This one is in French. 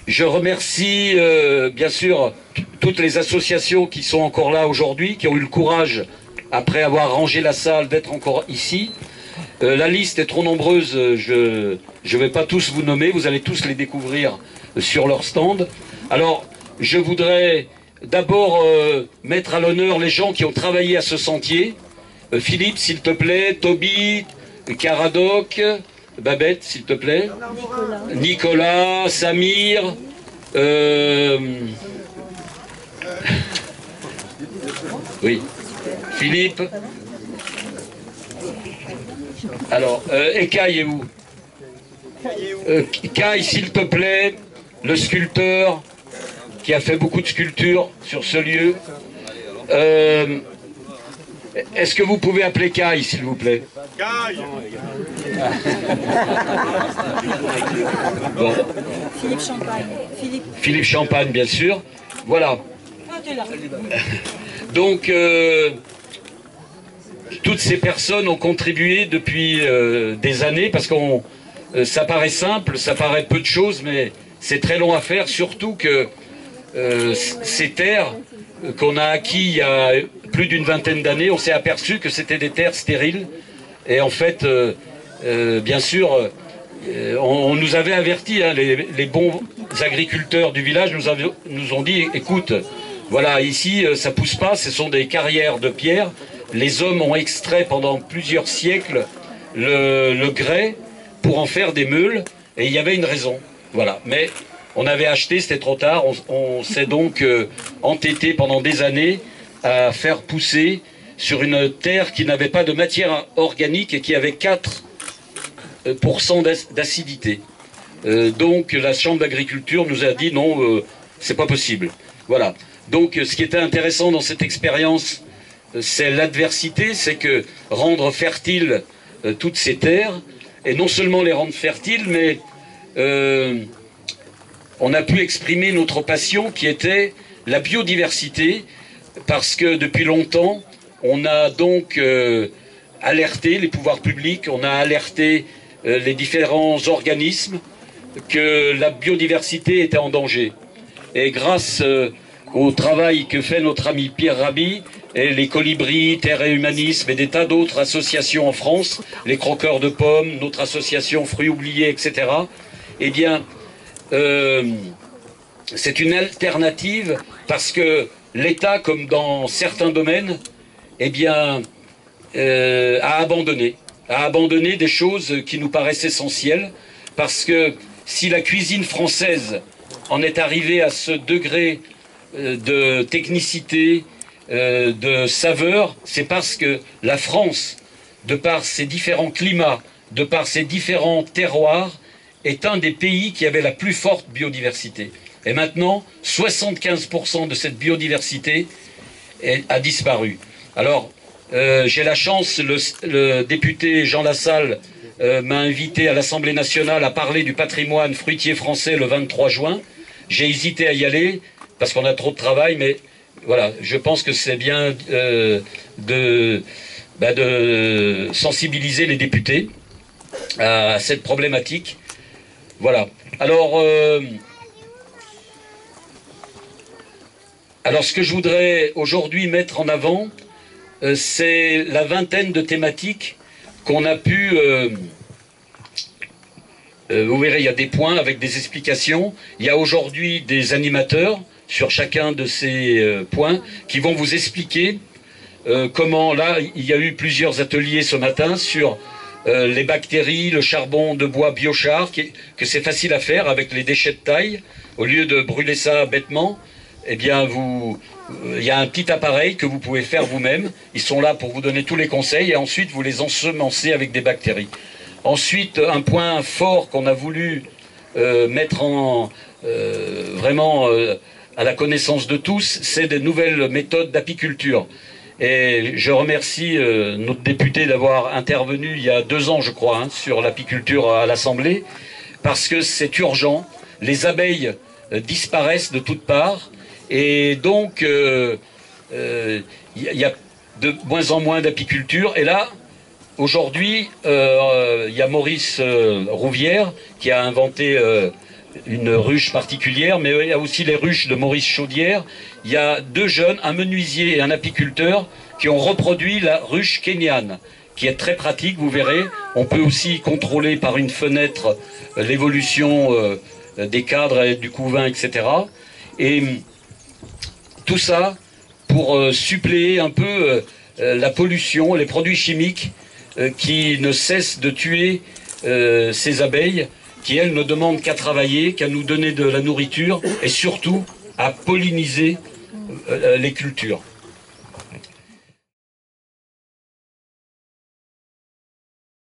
Je remercie bien sûr toutes les associations qui sont encore là aujourd'hui, qui ont eu le courage, après avoir rangé la salle, d'être encore ici. La liste est trop nombreuse, je ne vais pas tous vous nommer, vous allez tous les découvrir sur leur stand. Alors, je voudrais d'abord mettre à l'honneur les gens qui ont travaillé à ce sentier. Philippe, s'il te plaît, Toby, Caradoc, Babette, s'il te plaît, Nicolas, Samir, oui, Philippe. Alors, et Kai est où? Kai, s'il te plaît, le sculpteur qui a fait beaucoup de sculptures sur ce lieu. Est-ce que vous pouvez appeler Kai, s'il vous plaît? Kai. Bon. Philippe Champagne. Philippe Champagne, bien sûr. Voilà. Donc, toutes ces personnes ont contribué depuis des années, parce que ça paraît simple, ça paraît peu de choses, mais c'est très long à faire, surtout que ces terres qu'on a acquis il y a plus d'une vingtaine d'années, on s'est aperçu que c'était des terres stériles. Et en fait, bien sûr, on nous avait avertis, hein, les bons agriculteurs du village nous ont dit, écoute, voilà, ici, ça pousse pas, ce sont des carrières de pierre. Les hommes ont extrait pendant plusieurs siècles le grès pour en faire des meules, et il y avait une raison. Voilà, mais on avait acheté, c'était trop tard, on s'est donc entêté pendant des années à faire pousser sur une terre qui n'avait pas de matière organique et qui avait 4% d'acidité. Donc la Chambre d'agriculture nous a dit non, c'est pas possible. Voilà. Donc ce qui était intéressant dans cette expérience, c'est l'adversité, c'est que rendre fertiles toutes ces terres, et non seulement les rendre fertiles, mais on a pu exprimer notre passion qui était la biodiversité, parce que depuis longtemps, on a donc alerté les pouvoirs publics, on a alerté les différents organismes que la biodiversité était en danger. Et grâce au travail que fait notre ami Pierre Rabhi, et les Colibris, Terre et Humanisme et des tas d'autres associations en France, les Croqueurs de Pommes, notre association Fruits Oubliés, etc., eh bien, c'est une alternative parce que l'État, comme dans certains domaines, eh bien, a abandonné des choses qui nous paraissent essentielles, parce que si la cuisine française en est arrivée à ce degré de technicité, de saveur, c'est parce que la France, de par ses différents climats, de par ses différents terroirs, est un des pays qui avait la plus forte biodiversité. Et maintenant, 75% de cette biodiversité a disparu. Alors, j'ai la chance, le député Jean Lassalle m'a invité à l'Assemblée nationale à parler du patrimoine fruitier français le 23 juin. J'ai hésité à y aller parce qu'on a trop de travail, mais voilà, je pense que c'est bien de sensibiliser les députés à cette problématique. Voilà. Alors, ce que je voudrais aujourd'hui mettre en avant, c'est la vingtaine de thématiques qu'on a pu... vous verrez, il y a des points avec des explications. Il y a aujourd'hui des animateurs sur chacun de ces points qui vont vous expliquer comment... Là, il y a eu plusieurs ateliers ce matin sur les bactéries, le charbon de bois biochar, que c'est facile à faire avec les déchets de taille. Au lieu de brûler ça bêtement, eh bien, il y a un petit appareil que vous pouvez faire vous-même. Ils sont là pour vous donner tous les conseils et ensuite vous les ensemencez avec des bactéries. Ensuite, un point fort qu'on a voulu mettre vraiment à la connaissance de tous, c'est de nouvelles méthodes d'apiculture. Et je remercie notre député d'avoir intervenu il y a 2 ans, je crois, hein, sur l'apiculture à l'Assemblée, parce que c'est urgent. Les abeilles disparaissent de toutes parts. Et donc, il y a de moins en moins d'apiculture. Et là, aujourd'hui, il y a Maurice Rouvière qui a inventé une ruche particulière, mais il y a aussi les ruches de Maurice Chaudière. Il y a 2 jeunes, un menuisier et un apiculteur, qui ont reproduit la ruche kenyane, qui est très pratique, vous verrez. On peut aussi contrôler par une fenêtre l'évolution des cadres, et du couvain, etc. Et tout ça pour suppléer un peu la pollution, les produits chimiques qui ne cessent de tuer ces abeilles, qui elles ne demandent qu'à travailler, qu'à nous donner de la nourriture et surtout à polliniser les cultures.